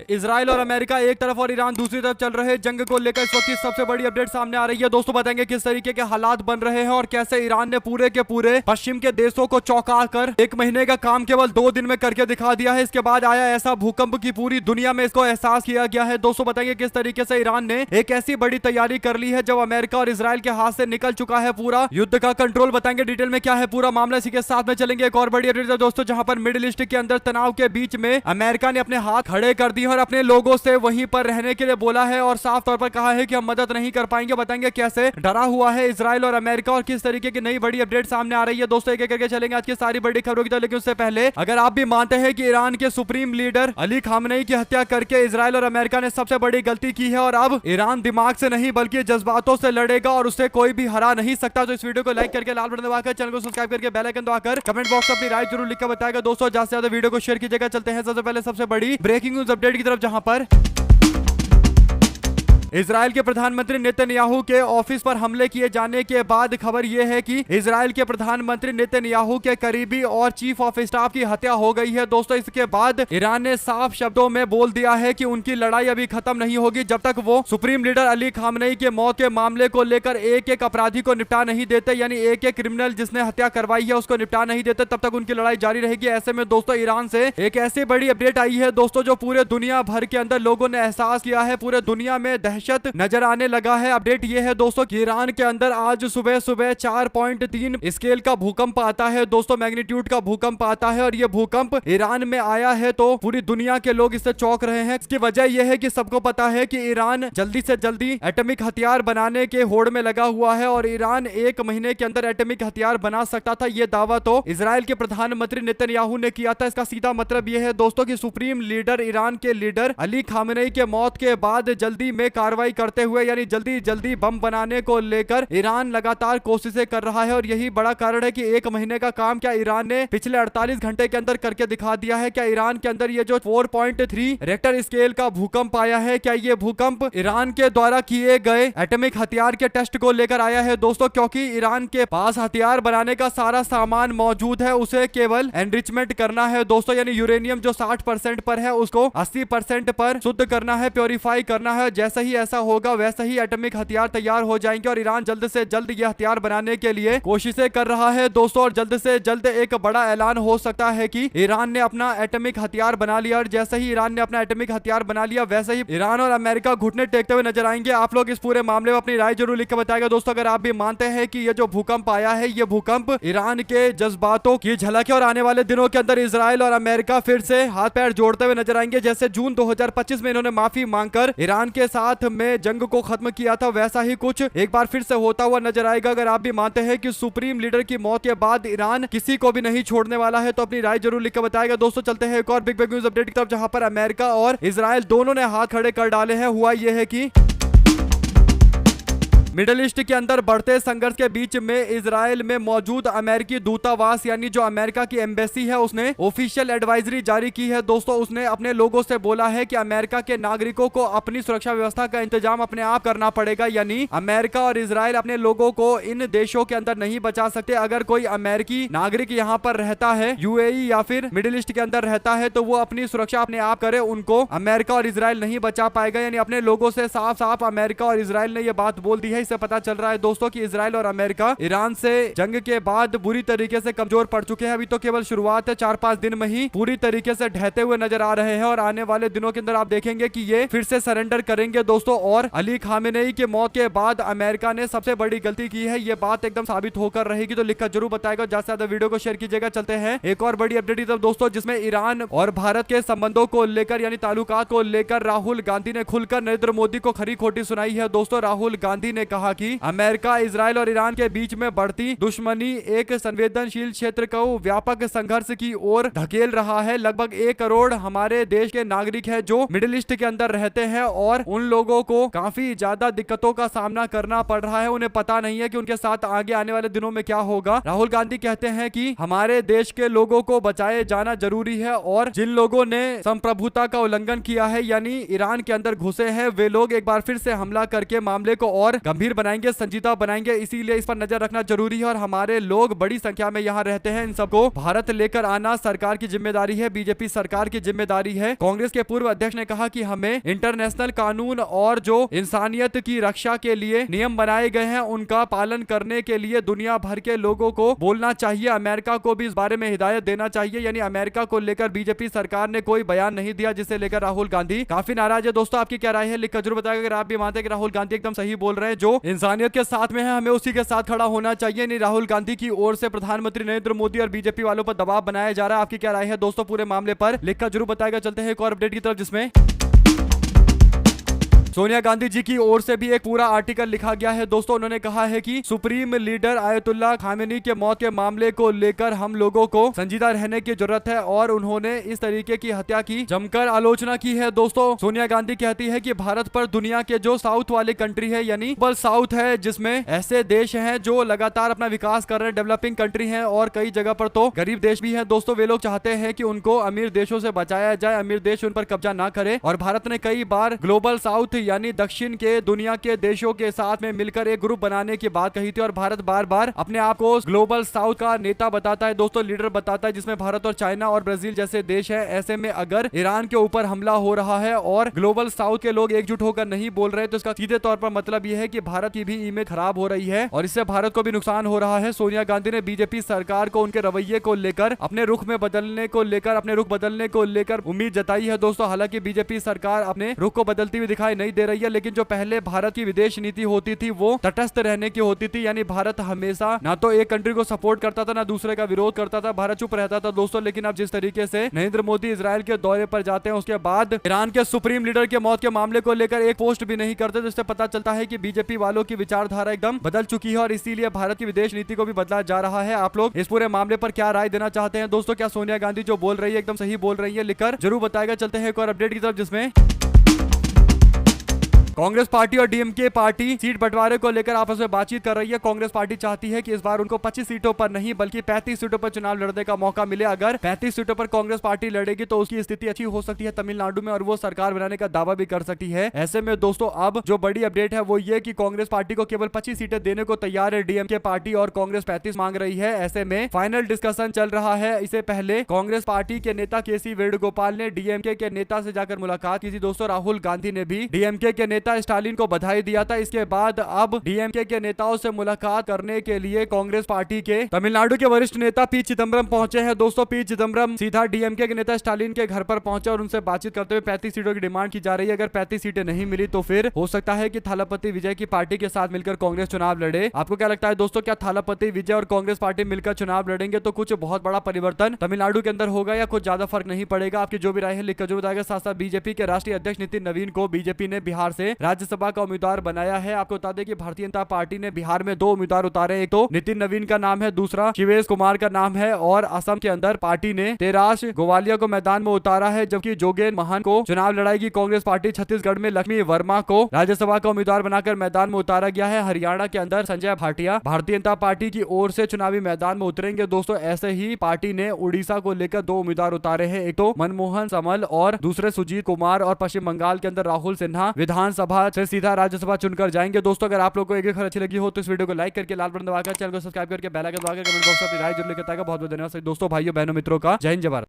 Israel और America एक तरफ और ईरान दूसरी तरफ चल रहे जंग को लेकर इस वक्त की सबसे बड़ी अपडेट सामने आ रही है। दोस्तों बताएंगे किस तरीके के हालात बन रहे हैं और कैसे ईरान ने पूरे के पूरे पश्चिम के देशों को चौंका कर 1 महीने का काम केवल 2 दिन में करके दिखा दिया है। इसके बाद आया ऐसा भूकंप की पूरी दुनिया में इसको एहसास किया गया है। दोस्तों बताएंगे किस तरीके से ईरान ने एक ऐसी बड़ी तैयारी कर ली है जब अमेरिका और इजराइल के हाथ से निकल चुका है पूरा युद्ध का कंट्रोल। बताएंगे डिटेल में क्या है पूरा मामला, इसी के साथ में चलेंगे एक और बड़ी अपडेट दोस्तों, जहां पर मिडिल ईस्ट के अंदर तनाव के बीच में अमेरिका ने अपने हाथ खड़े कर दिए और अपने लोगों से वहीं पर रहने के लिए बोला है और साफ तौर पर कहा है कि हम मदद नहीं कर पाएंगे। बताएंगे कैसे डरा हुआ है इजराइल और अमेरिका और किस तरीके की नई बड़ी अपडेट सामने आ रही है। दोस्तों एक एक करके चलेंगे आज की सारी बड़ी खबरों की तरफ, लेकिन उससे पहले अगर आप भी मानते हैं कि ईरान के सुप्रीम लीडर अली खामनेई की हत्या करके इजराइल और अमेरिका ने सबसे बड़ी गलती की है और अब ईरान दिमाग से नहीं बल्कि जज्बातों से लड़ेगा और उससे कोई भी हरा नहीं सकता, तो इस वीडियो को लाइक करके लाल बटन दबाकर चैनल को सब्सक्राइब करके बेल आइकन दबाकर कमेंट बॉक्स में अपनी राय जरूर लिखकर बताएगा। दोस्तों ज्यादा से ज्यादा वीडियो को शेयर कीजिएगा। चलते हैं सबसे पहले सबसे बड़ी ब्रेकिंग न्यूज अपडेट की तरफ, जहां पर इजराइल के प्रधानमंत्री नेतन्याहू के ऑफिस पर हमले किए जाने के बाद खबर यह है कि इजराइल के प्रधानमंत्री नेतन्याहू के करीबी और चीफ ऑफ स्टाफ की हत्या हो गई है। दोस्तों इसके बाद ईरान ने साफ शब्दों में बोल दिया है कि उनकी लड़ाई अभी खत्म नहीं होगी जब तक वो सुप्रीम लीडर अली खामनेई के मौत के मामले को लेकर एक एक अपराधी को निपटा नहीं देते, यानी एक एक क्रिमिनल जिसने हत्या करवाई है उसको निपटा नहीं देते, तब तक उनकी लड़ाई जारी रहेगी। ऐसे में दोस्तों ईरान से एक ऐसी बड़ी अपडेट आई है दोस्तों जो पूरे दुनिया भर के अंदर लोगों ने एहसास किया है, पूरे दुनिया में दहशत नजर आने लगा है। अपडेट ये है दोस्तों कि ईरान के अंदर आज सुबह सुबह 4.3 स्केल का भूकंप आता है दोस्तों, मैग्नीट्यूड का भूकंप आता है और ये भूकंप ईरान में आया है तो पूरी दुनिया के लोग इससे चौंक रहे हैं। इसकी वजह यह है कि सबको पता है कि ईरान जल्दी से जल्दी एटॉमिक हथियार बनाने के होड़ में लगा हुआ है और ईरान 1 महीने के अंदर एटॉमिक हथियार बना सकता था। यह दावा तो इजराइल के प्रधानमंत्री नेतन्याहू ने किया था। इसका सीधा मतलब यह है दोस्तों कि सुप्रीम लीडर ईरान के लीडर अली खामनेई के मौत के बाद जल्दी में कार्रवाई करते हुए यानी जल्दी जल्दी बम बनाने को लेकर ईरान लगातार कोशिशें कर रहा है और यही बड़ा कारण है कि 1 महीने का काम क्या ईरान ने पिछले 48 घंटे के अंदर करके दिखा दिया है। क्या ईरान के अंदर ये जो 4.3 रेक्टर स्केल का भूकंप आया है, क्या ये भूकंप ईरान के द्वारा किए गए एटॉमिक हथियार के टेस्ट को लेकर आया है दोस्तों, क्योंकि ईरान के पास हथियार बनाने का सारा सामान मौजूद है, उसे केवल एनरिचमेंट करना है दोस्तों, यानी यूरेनियम जो 60% पर है उसको 80% पर शुद्ध करना है, प्योरीफाई करना है। जैसे ही ऐसा होगा वैसे ही एटॉमिक हथियार तैयार हो जाएंगे और ईरान जल्द से जल्द ये हथियार बनाने के लिए कोशिशें कर रहा है दोस्तों और जल्द से जल्द एक बड़ा ऐलान हो सकता है कि ईरान ने अपना एटॉमिक हथियार बना लिया और जैसे ही ईरान ने अपना एटॉमिक हथियार बना लिया वैसे ही ईरान और अमेरिका घुटने टेकते हुए नजर आएंगे। आप लोग इस पूरे मामले में अपनी राय जरूर लिख के बताएगा दोस्तों, अगर आप भी मानते हैं कि ये जो भूकंप आया है ये भूकंप ईरान के जज्बातों की झलक है और आने वाले दिनों के अंदर इजराइल और अमेरिका फिर से हाथ पैर जोड़ते हुए नजर आएंगे। जैसे जून 2025 में इन्होंने माफी मांगकर ईरान के साथ में जंग को खत्म किया था, वैसा ही कुछ एक बार फिर से होता हुआ नजर आएगा। अगर आप भी मानते हैं कि सुप्रीम लीडर की मौत के बाद ईरान किसी को भी नहीं छोड़ने वाला है तो अपनी राय जरूर लिखकर बताएगा। दोस्तों चलते हैं एक और बिग न्यूज अपडेट की तरफ, जहां पर अमेरिका और इजराइल दोनों ने हाथ खड़े कर डाले हैं। हुआ यह है कि मिडिल ईस्ट के अंदर बढ़ते संघर्ष के बीच में इजराइल में मौजूद अमेरिकी दूतावास यानी जो अमेरिका की एम्बेसी है उसने ऑफिशियल एडवाइजरी जारी की है दोस्तों। उसने अपने लोगों से बोला है कि अमेरिका के नागरिकों को अपनी सुरक्षा व्यवस्था का इंतजाम अपने आप करना पड़ेगा, यानी अमेरिका और इजराइल अपने लोगों को इन देशों के अंदर नहीं बचा सकते। अगर कोई अमेरिकी नागरिक यहाँ पर रहता है, यूएई या फिर मिडिल ईस्ट के अंदर रहता है, तो वो अपनी सुरक्षा अपने आप करे, उनको अमेरिका और इजराइल नहीं बचा पाएगा। यानी अपने लोगों से साफ साफ अमेरिका और इजराइल ने यह बात बोल दी है। इससे पता चल रहा है दोस्तों कि इजराइल और अमेरिका ईरान से जंग के बाद बुरी तरीके से कमजोर पड़ चुके हैं। अभी तो केवल शुरुआत है, 4-5 दिन में ही पूरी तरीके से ढहते हुए नजर आ रहे हैं और आने वाले दिनों के अंदर आप देखेंगे कि ये फिर से सरेंडर करेंगे दोस्तों। और अली खामेनेई के मौत के बाद अमेरिका ने सबसे बड़ी गलती की है, ये बात एकदम साबित होकर रहेगी, तो लिखकर जरूर बताएगा। ज्यादा से ज्यादा वीडियो को शेयर कीजिएगा। चलते हैं एक और बड़ी अपडेट की तरफ दोस्तों, जिसमें ईरान और भारत के संबंधों को लेकर यानी ताल्लुकात को लेकर राहुल गांधी ने खुलकर नरेंद्र मोदी को खरी खोटी सुनाई है दोस्तों। राहुल गांधी ने कहा कि अमेरिका इजराइल और ईरान के बीच में बढ़ती दुश्मनी एक संवेदनशील क्षेत्र को व्यापक संघर्ष की ओर धकेल रहा है। लगभग 1 करोड़ हमारे देश के नागरिक हैं जो मिडिल ईस्ट के अंदर रहते हैं और उन लोगों को काफी ज्यादा दिक्कतों का सामना करना पड़ रहा है। उन्हें पता नहीं है कि उनके साथ आगे आने वाले दिनों में क्या होगा। राहुल गांधी कहते हैं कि हमारे देश के लोगों को बचाए जाना जरूरी है और जिन लोगों ने संप्रभुता का उल्लंघन किया है यानी ईरान के अंदर घुसे हैं, वे लोग एक बार फिर से हमला करके मामले को और गंभीर गंभीर बनाएंगे, संजीदा बनाएंगे, इसीलिए इस पर नजर रखना जरूरी है और हमारे लोग बड़ी संख्या में यहाँ रहते हैं। इन सबको भारत लेकर आना सरकार की जिम्मेदारी है, बीजेपी सरकार की जिम्मेदारी है। कांग्रेस के पूर्व अध्यक्ष ने कहा कि हमें इंटरनेशनल कानून और जो इंसानियत की रक्षा के लिए नियम बनाए गए हैं उनका पालन करने के लिए दुनिया भर के लोगों को बोलना चाहिए। अमेरिका को भी इस बारे में हिदायत देना चाहिए। यानी अमेरिका को लेकर बीजेपी सरकार ने कोई बयान नहीं दिया, जिसे लेकर राहुल गांधी काफी नाराज है। दोस्तों आपकी क्या राय है, लिखकर जरूर बताएगा। अगर आप भी मानते हैं कि राहुल गांधी एकदम सही बोल रहे हैं, जो इंसानियत के साथ में है हमें उसी के साथ खड़ा होना चाहिए। नहीं राहुल गांधी की ओर से प्रधानमंत्री नरेंद्र मोदी और बीजेपी वालों पर दबाव बनाया जा रहा है। आपकी क्या राय है दोस्तों पूरे मामले पर, लिखकर जरूर बताएगा। चलते हैं एक और अपडेट की तरफ, जिसमें सोनिया गांधी जी की ओर से भी एक पूरा आर्टिकल लिखा गया है। दोस्तों उन्होंने कहा है कि सुप्रीम लीडर आयतुल्ला खामेनी के मौत के मामले को लेकर हम लोगों को संजीदा रहने की जरूरत है और उन्होंने इस तरीके की हत्या की जमकर आलोचना की है। दोस्तों सोनिया गांधी कहती है कि भारत पर दुनिया के जो साउथ वाले कंट्री है, यानी ग्लोबल साउथ है, जिसमें ऐसे देश हैं जो लगातार अपना विकास कर रहे हैं, डेवलपिंग कंट्री है और कई जगह पर तो गरीब देश भी है। दोस्तों वे लोग चाहते हैं कि उनको अमीर देशों से बचाया जाए, अमीर देश उन पर कब्जा ना करे। और भारत ने कई बार ग्लोबल साउथ यानी दक्षिण के दुनिया के देशों के साथ में मिलकर एक ग्रुप बनाने की बात कही थी और भारत बार बार अपने आप को ग्लोबल साउथ का नेता बताता है, दोस्तों लीडर बताता है, जिसमें भारत और चाइना और ब्राजील जैसे देश है। ऐसे में अगर ईरान के ऊपर हमला हो रहा है और ग्लोबल साउथ के लोग एकजुट होकर नहीं बोल रहे, तो इसका सीधे तौर पर मतलब यह है कि भारत की भी इमेज खराब हो रही है और इससे भारत को भी नुकसान हो रहा है। सोनिया गांधी ने बीजेपी सरकार को उनके रवैये को लेकर, अपने रुख में बदलने को लेकर, अपने रुख बदलने को लेकर उम्मीद जताई है। दोस्तों हालांकि बीजेपी सरकार अपने रुख को बदलती हुई दिखाई नहीं दे रही है, लेकिन जो पहले भारत की विदेश नीति होती थी वो तटस्थ रहने की होती थी। यानी भारत हमेशा ना तो एक कंट्री को सपोर्ट करता था ना दूसरे का विरोध करता था, भारत चुप रहता था दोस्तों। लेकिन अब जिस तरीके से नरेंद्र मोदी इजराइल के दौरे पर जाते हैं, उसके बाद ईरान के सुप्रीम लीडर के मौत के मामले को लेकर एक पोस्ट भी नहीं करते, जिससे पता चलता है कि बीजेपी वालों की विचारधारा एकदम बदल चुकी है और इसीलिए भारत की विदेश नीति को भी बदला जा रहा है। आप लोग इस पूरे मामले पर क्या राय देना चाहते हैं दोस्तों? क्या सोनिया गांधी जो बोल रही है एकदम सही बोल रही है? लिखकर जरूर बताएगा। चलते हैं एक और अपडेट की तरफ, जिसमें कांग्रेस पार्टी और डीएमके पार्टी सीट बंटवारे को लेकर आपस में बातचीत कर रही है। कांग्रेस पार्टी चाहती है कि इस बार उनको 25 सीटों पर नहीं बल्कि 35 सीटों पर चुनाव लड़ने का मौका मिले। अगर 35 सीटों पर कांग्रेस पार्टी लड़ेगी तो उसकी स्थिति अच्छी हो सकती है तमिलनाडु में और वो सरकार बनाने का दावा भी कर सकती है। ऐसे में दोस्तों अब जो बड़ी अपडेट है वो ये कि कांग्रेस पार्टी को केवल 25 सीटें देने को तैयार है डीएमके पार्टी और कांग्रेस 35 मांग रही है। ऐसे में फाइनल डिस्कशन चल रहा है। इससे पहले कांग्रेस पार्टी के नेता केसी वेणुगोपाल ने डीएमके के नेता से जाकर मुलाकात की थी। दोस्तों राहुल गांधी ने भी डीएमके के नेता स्टालिन को बधाई दिया था। इसके बाद अब डीएमके के नेताओं से मुलाकात करने के लिए कांग्रेस पार्टी के तमिलनाडु के वरिष्ठ नेता पी चिदम्बरम पहुंचे हैं। दोस्तों पी चिदम्बरम सीधा डीएमके के नेता स्टालिन के घर पर पहुंचे और उनसे बातचीत करते हुए 35 सीटों की डिमांड की जा रही है। अगर 35 सीटें नहीं मिली तो फिर हो सकता है कि थालापति विजय की पार्टी के साथ मिलकर कांग्रेस चुनाव लड़े। आपको क्या लगता है दोस्तों, क्या थालापति विजय और कांग्रेस पार्टी मिलकर चुनाव लड़ेंगे तो कुछ बहुत बड़ा परिवर्तन तमिलनाडु के अंदर होगा या कुछ ज्यादा फर्क नहीं पड़ेगा? आपकी जो भी राय है लिखकर जरूर बताएगा। साथ साथ बीजेपी के राष्ट्रीय अध्यक्ष नितिन नवीन को बीजेपी ने बिहार से राज्यसभा का उम्मीदवार बनाया है। आपको बता दें कि भारतीय जनता पार्टी ने बिहार में 2 उम्मीदवार उतारे, एक तो नितिन नवीन का नाम है, दूसरा शिवेश कुमार का नाम है। और असम के अंदर पार्टी ने तेराश गोवालिया को मैदान में उतारा है, जबकि जोगेन महान को चुनाव लड़ाएगी कांग्रेस पार्टी। छत्तीसगढ़ में लक्ष्मी वर्मा को राज्यसभा का उम्मीदवार बनाकर मैदान में उतारा गया है। हरियाणा के अंदर संजय भाटिया भारतीय जनता पार्टी की ओर से चुनावी मैदान में उतरेंगे। दोस्तों ऐसे ही पार्टी ने उड़ीसा को लेकर 2 उम्मीदवार उतारे हैं, एक तो मनमोहन समल और दूसरे सुजीत कुमार। और पश्चिम बंगाल के अंदर राहुल सिन्हा विधानसभा से सीधा राज्यसभा चुनकर जाएंगे। दोस्तों अगर आप लोग को एक खबर अच्छी लगी हो तो इस वीडियो को लाइक करके लाल बटन दबाकर चैनल को सब्सक्राइब करके बेल आइकन दबाकर कमेंट बॉक्स में अपनी राय जरूर लिखता है। बहुत बहुत धन्यवाद दोस्तों, भाइयों बहनों मित्रों का। जय हिंद जय भारत।